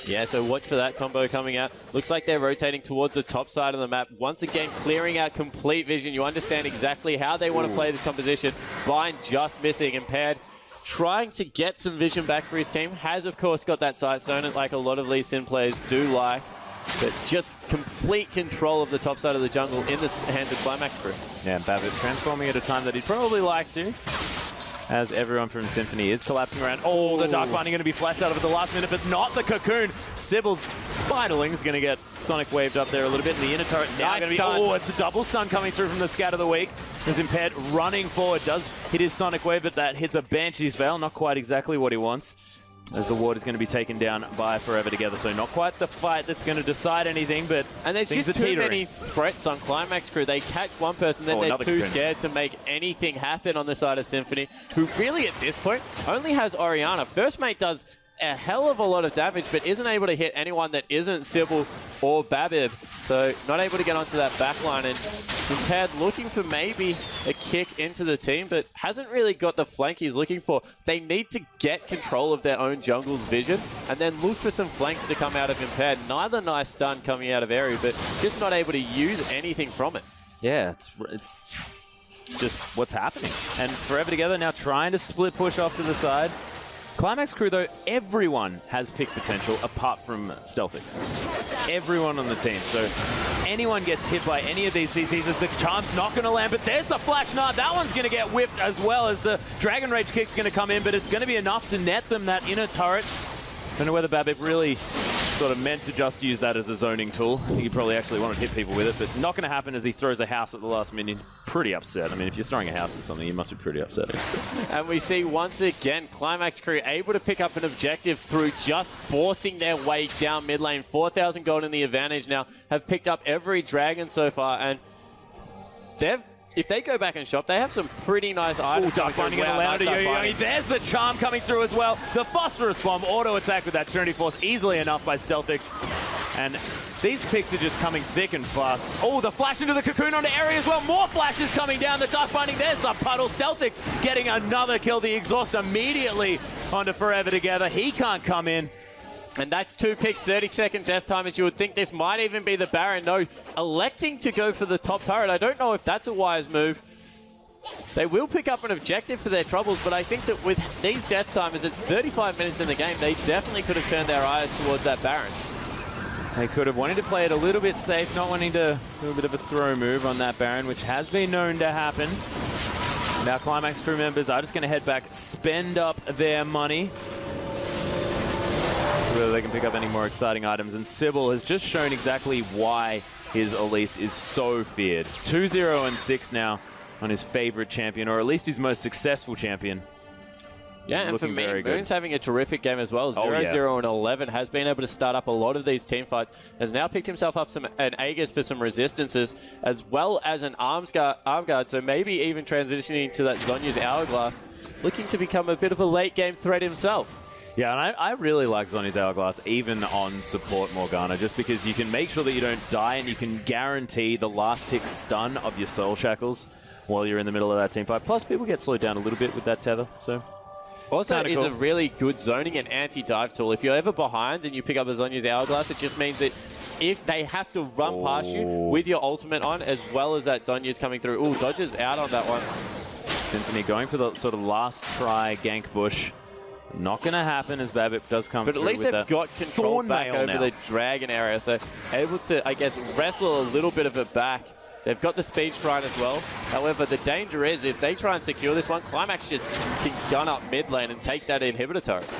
Yeah, so watch for that combo coming out. Looks like they're rotating towards the top side of the map. Once again, clearing out complete vision. You understand exactly how they want to play this composition. Bind just missing. Impaired trying to get some vision back for his team. Has, of course, got that sight stone, like a lot of Lee Sin players do like. But just complete control of the top side of the jungle in the hands of Qlimax crew. Yeah, Babbitt transforming at a time that he'd probably like to, as everyone from Symphony is collapsing around. Oh, the Dark Binding going to be flashed out of at the last minute, but not the Cocoon. Sybil's Spiderling is going to get Sonic waved up there a little bit, and the inner turret now going to be... Oh, it's a double stun coming through from the Scatter the Weak. As Impaired running forward, does hit his Sonic Wave, but that hits a Banshee's Veil, not quite exactly what he wants, as the ward is going to be taken down by Forever Together. So not quite the fight that's going to decide anything, but and there's just too many threats on Qlimax crew. They catch one person, then they're too scared to make anything happen on the side of Symphony, who really at this point only has Orianna. First Mate does a hell of a lot of damage, but isn't able to hit anyone that isn't Sybil or Babib. So not able to get onto that backline, and Impaired looking for maybe a kick into the team, but hasn't really got the flank he's looking for. They need to get control of their own jungle's vision and then look for some flanks to come out of Impaired. Neither nice stun coming out of Airy, but just not able to use anything from it. Yeah, it's just what's happening. And Forever Together now trying to split push off to the side. Qlimax crew, though, everyone has pick potential apart from Stealthix. Everyone on the team. So anyone gets hit by any of these CCs, as the charm's not going to land, but there's the flash Gnar. That one's going to get whiffed as well, as the Dragon Rage kick's going to come in, but it's going to be enough to net them that inner turret. Don't know whether Babip really sort of meant to just use that as a zoning tool. I think he probably actually wanted to hit people with it, but not going to happen as he throws a house at the last minute. He's pretty upset. I mean, if you're throwing a house at something, you must be pretty upset. And we see once again Qlimax crew able to pick up an objective through just forcing their way down mid lane. 4,000 gold in the advantage now, have picked up every dragon so far, and if they go back and shop, they have some pretty nice items. Dark Binding and allowed to Yo-Yo. There's the charm coming through as well. The Phosphorus Bomb auto attack with that Trinity Force easily enough by Stealthix. And these picks are just coming thick and fast. Oh, the flash into the cocoon onto area as well. More flashes coming down. The Dark Binding. There's the puddle. Stealthix getting another kill. The exhaust immediately onto Forever Together. He can't come in. And that's 2 picks, 30-second death time, as you would think this might even be the Baron. No, electing to go for the top turret. I don't know if that's a wise move. They will pick up an objective for their troubles, but I think that with these death timers, it's 35 minutes in the game, they definitely could have turned their eyes towards that Baron. They could have wanted to play it a little bit safe, not wanting to do a bit of a throw move on that Baron, which has been known to happen. Now Qlimax crew members are just going to head back, spend up their money, whether they can pick up any more exciting items. And Sybil has just shown exactly why his Elise is so feared. 2-0-6 now on his favorite champion, or at least his most successful champion. Yeah, and for me, Moon's having a terrific game as well. 0-0-11 has been able to start up a lot of these team fights. Has now picked himself up an Aegis for some resistances, as well as an arm guard. So maybe even transitioning to that Zhonya's Hourglass, looking to become a bit of a late game threat himself. Yeah, and I really like Zhonya's Hourglass, even on support Morgana, just because you can make sure that you don't die and you can guarantee the last tick stun of your Soul Shackles while you're in the middle of that team fight. Plus, people get slowed down a little bit with that tether, so... Also, it's a really good zoning and anti-dive tool. If you're ever behind and you pick up a Zhonya's Hourglass, it just means that if they have to run past you with your ultimate on, as well as that Zhonya's coming through. Ooh, Dodger's out on that one. Symphony going for the sort of last try gank bush. Not going to happen as Babip does come through. But at least they've got control back over the dragon area, so able to, I guess, wrestle a little bit of it back. They've got the speed shrine as well. However, the danger is if they try and secure this one, Qlimax just can gun up mid lane and take that inhibitor turret.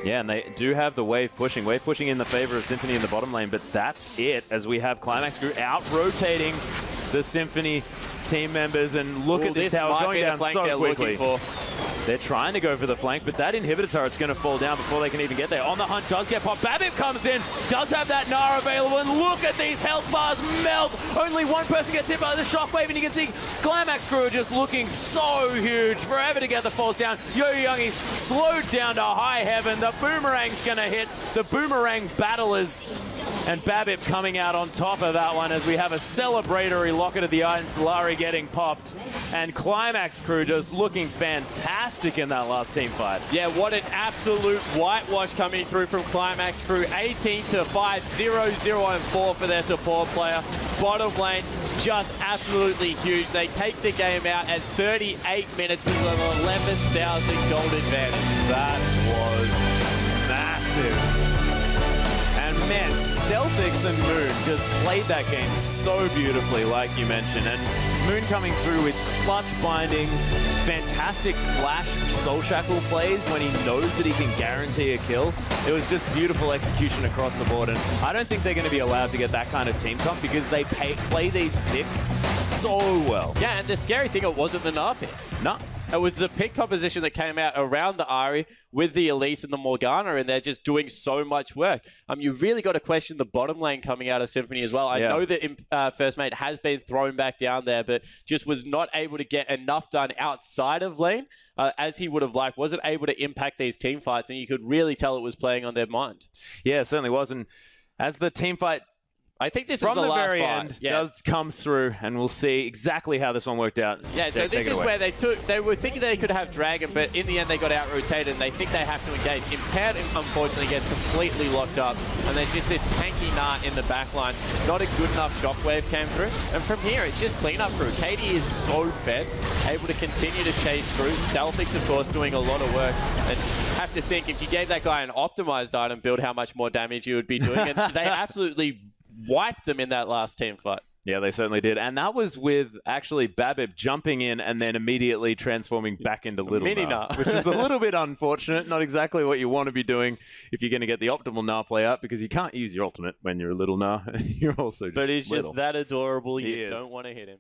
Yeah, and they do have the wave pushing in the favor of Symphony in the bottom lane, but that's it as we have Qlimax crew out-rotating the Symphony team members, and look at this tower going down so quickly. They're trying to go for the flank, but that inhibitor turret's going to fall down before they can even get there. On the hunt does get popped. Babip comes in, does have that Nara available, and look at these health bars melt. Only one person gets hit by the shockwave, and you can see Qlimax crew are just looking so huge. Forever Together falls down. Yo-Youngi's slowed down to high heaven. The boomerang's going to hit. The boomerang battlers. And Babip coming out on top of that one as we have a celebratory Locket of the Eye and Solari getting popped. And Qlimax crew just looking fantastic in that last team fight. Yeah, what an absolute whitewash coming through from Qlimax crew. 18-5, 0-0-4 for their support player. Bottom lane, just absolutely huge. They take the game out at 38 minutes with an 11,000 gold advantage. That was massive. Man, Stealthix and Moon just played that game so beautifully, like you mentioned. And Moon coming through with clutch bindings, fantastic flash Soul Shackle plays when he knows that he can guarantee a kill. It was just beautiful execution across the board. And I don't think they're going to be allowed to get that kind of team comp because they play these picks so well. Yeah, and the scary thing, it wasn't the Gnar pick. No. It was the pick composition that came out around the Ahri with the Elise and the Morgana, and they're just doing so much work. You really got to question the bottom lane coming out of Symphony as well. I know that First Mate has been thrown back down there, but just was not able to get enough done outside of lane as he would have liked. Wasn't able to impact these team fights, and you could really tell it was playing on their mind. Yeah, it certainly was. And as the team fight I think this from is the last very fight. end does come through, and we'll see exactly how this one worked out. Yeah, so this is where they were thinking they could have Dragon, but in the end they got out-rotated, and they think they have to engage. Impaired, unfortunately, gets completely locked up, and there's just this tanky Gnar in the back line. Not a good enough shockwave came through, and from here it's just cleanup through. Katie is so fed, able to continue to chase through. Stealthix, of course, doing a lot of work, and have to think if you gave that guy an optimized item build, how much more damage you would be doing, and they absolutely wiped them in that last team fight. Yeah, they certainly did. And that was with actually Babip jumping in and then immediately transforming back into Little Mini Nah, Nah. which is a little bit unfortunate. Not exactly what you want to be doing if you're going to get the optimal Nah play out, because you can't use your ultimate when you're a Little Nah. You're also just But he's little. just that adorable, He you is. don't want to hit him.